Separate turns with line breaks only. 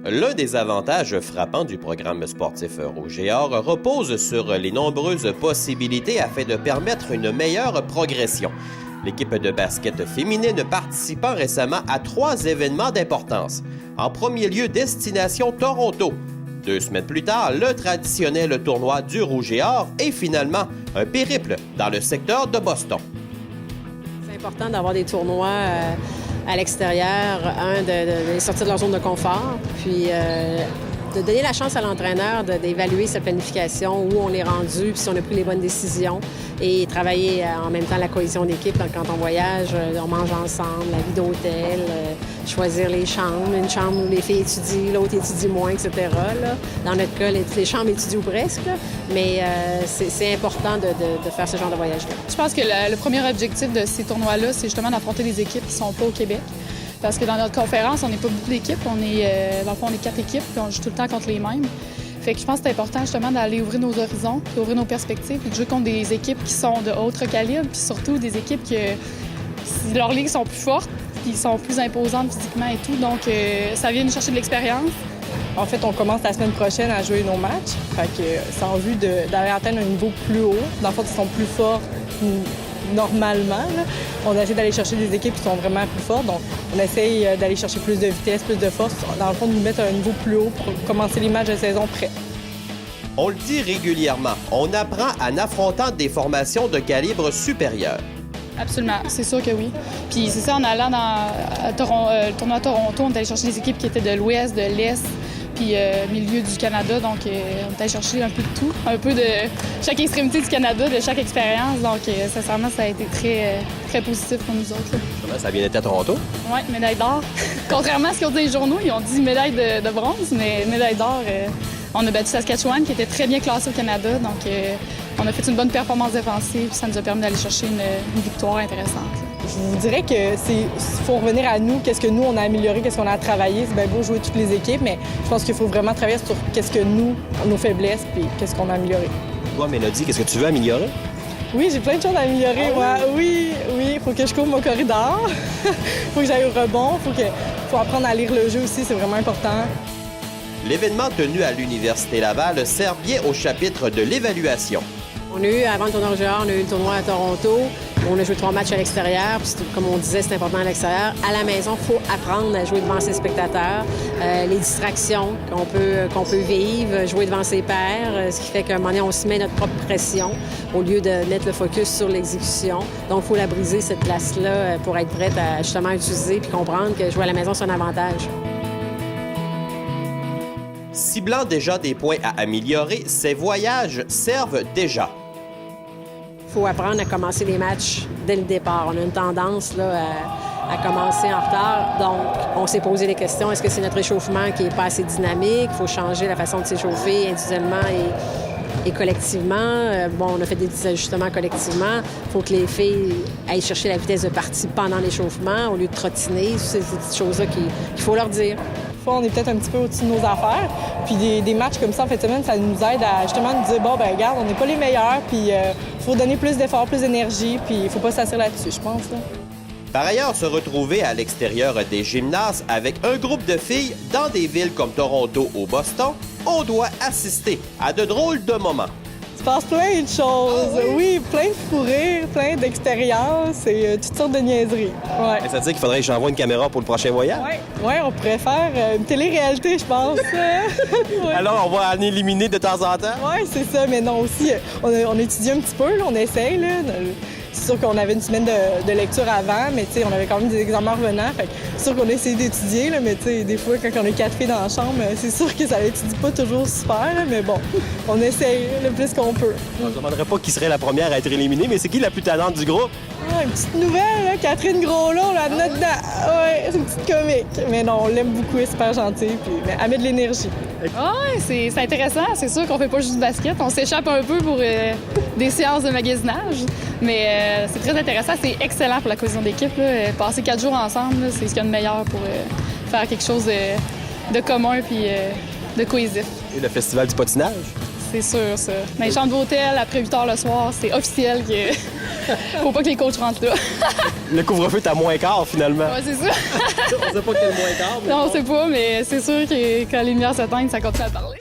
L'un des avantages frappants du programme sportif Rouge et Or repose sur les nombreuses possibilités afin de permettre une meilleure progression. L'équipe de basket féminine participant récemment à 3 événements d'importance. En premier lieu, destination Toronto. 2 semaines plus tard, le traditionnel tournoi du Rouge et Or et finalement un périple dans le secteur de Boston.
C'est important d'avoir des tournois à l'extérieur, de sortir de leur zone de confort, puis de donner la chance à l'entraîneur d'évaluer sa planification, où on est rendu, puis si on a pris les bonnes décisions, et travailler en même temps la cohésion d'équipe. Quand on voyage, on mange ensemble, la vie d'hôtel, choisir les chambres, une chambre où les filles étudient, l'autre étudie moins, etc. Là. Dans notre cas, les chambres étudient ou presque, mais c'est important de faire ce genre de voyage-là.
Je pense que le premier objectif de ces tournois-là, c'est justement d'affronter des équipes qui ne sont pas au Québec. Parce que dans notre conférence, on n'est pas beaucoup d'équipes. Dans le fond, on est 4 équipes, puis on joue tout le temps contre les mêmes. Fait que je pense que c'est important justement d'aller ouvrir nos horizons, puis ouvrir nos perspectives, puis de jouer contre des équipes qui sont de autre calibre, puis surtout des équipes que leurs ligues sont plus fortes, puis sont plus imposantes physiquement et tout. Donc, ça vient nous chercher de l'expérience.
En fait, on commence la semaine prochaine à jouer nos matchs. Fait que c'est en vue d'aller atteindre un niveau plus haut. Dans le fond, ils sont plus forts normalement. Là. On essaie d'aller chercher des équipes qui sont vraiment plus fortes. Donc, on essaye d'aller chercher plus de vitesse, plus de force. Dans le fond, de nous mettre à un niveau plus haut pour commencer les matchs de saison prêts.
On le dit régulièrement, on apprend en affrontant des formations de calibre supérieur.
Absolument, c'est sûr que oui. Puis c'est ça, en allant dans le tournoi à Toronto, on est allé chercher des équipes qui étaient de l'Ouest, de l'Est, puis milieu du Canada. Donc, on est allé chercher un peu de tout, un peu de chaque extrémité du Canada, de chaque expérience. Donc, sincèrement, ça a été très positif pour nous autres.
Comment ça vient d'être à Toronto?
Oui, médaille d'or. Contrairement à ce qu'ont dit les journaux, ils ont dit médaille de bronze, mais médaille d'or, on a battu Saskatchewan, qui était très bien classé au Canada. Donc, on a fait une bonne performance défensive, puis ça nous a permis d'aller chercher une victoire intéressante.
Je vous dirais que faut revenir à nous, qu'est-ce que nous, on a amélioré, qu'est-ce qu'on a travaillé. C'est bien beau jouer toutes les équipes, mais je pense qu'il faut vraiment travailler sur qu'est-ce que nous, nos faiblesses, puis qu'est-ce qu'on a amélioré.
Toi, Mélodie, qu'est-ce que tu veux améliorer?
Oui, j'ai plein de choses à améliorer.
Ah
oui, il faut que je couvre mon corridor. Faut que j'aille au rebond. Faut apprendre à lire le jeu aussi, c'est vraiment important.
L'événement tenu à l'Université Laval sert bien au chapitre de l'évaluation.
On a eu, avant le tournoi Rouge et Or, on a eu le tournoi à Toronto. On a joué 3 matchs à l'extérieur. Puis, comme on disait, c'est important à l'extérieur. À la maison, il faut apprendre à jouer devant ses spectateurs. Les distractions qu'on peut vivre, jouer devant ses pairs, ce qui fait qu'à un moment donné, on se met notre propre pression au lieu de mettre le focus sur l'exécution. Donc, il faut la briser, cette glace-là, pour être prête à justement utiliser puis comprendre que jouer à la maison, c'est un avantage.
Ciblant déjà des points à améliorer, ces voyages servent déjà.
Il faut apprendre à commencer les matchs dès le départ. On a une tendance là, à commencer en retard. Donc, on s'est posé des questions. Est-ce que c'est notre échauffement qui n'est pas assez dynamique? Il faut changer la façon de s'échauffer individuellement et collectivement. On a fait des ajustements collectivement. Il faut que les filles aillent chercher la vitesse de partie pendant l'échauffement au lieu de trottiner. C'est ces petites choses-là qu'il faut leur dire.
On est peut-être un petit peu au-dessus de nos affaires. Puis des matchs comme ça en fin de semaine, ça nous aide à justement nous dire, regarde, on n'est pas les meilleurs, puis il faut donner plus d'efforts, plus d'énergie, puis il faut pas s'asseoir là-dessus, je pense. Là.
Par ailleurs, se retrouver à l'extérieur des gymnases avec un groupe de filles dans des villes comme Toronto ou Boston, on doit assister à de drôles de moments.
Il se passe plein de choses. Oui, plein de fous rires, plein d'expériences et toutes sortes de niaiseries. Ouais.
Ça veut dire qu'il faudrait que j'envoie une caméra pour le prochain voyage?
Oui, on pourrait faire une télé-réalité, je pense.
Ouais. Alors, on va en éliminer de temps en temps?
Oui, c'est ça, mais non, aussi, on étudie un petit peu, là, on essaye. Là. C'est sûr qu'on avait une semaine de lecture avant, mais on avait quand même des examens revenants. Fait que c'est sûr qu'on a essayé d'étudier, là, mais des fois, quand on est 4 filles dans la chambre, c'est sûr que ça n'étudie pas toujours super, là, mais bon, on essaye le plus qu'on peut.
On ne demanderait pas qui serait la première à être éliminée, mais c'est qui la plus talente du groupe?
Ah, une petite nouvelle, là, Catherine Groslon, là, notre dedans. Ouais, c'est une petite comique. Mais non, on l'aime beaucoup, elle est super gentille, puis elle met de l'énergie.
Oui, c'est intéressant. C'est sûr qu'on fait pas juste du basket. On s'échappe un peu pour des séances de magasinage. Mais c'est très intéressant. C'est excellent pour la cohésion d'équipe. Passer 4 jours ensemble, c'est ce qu'il y a de meilleur pour faire quelque chose de commun puis de cohésif.
Et le festival du patinage?
C'est sûr, ça. Mais les chambres d'hôtel, après 8 heures le soir, c'est officiel que faut pas que les coachs rentrent là.
Le couvre-feu est à moins quart, finalement.
Ouais, c'est ça.
On sait pas quel moins quart.
Non, on sait pas, mais c'est sûr que quand les lumières s'éteignent, ça continue à parler.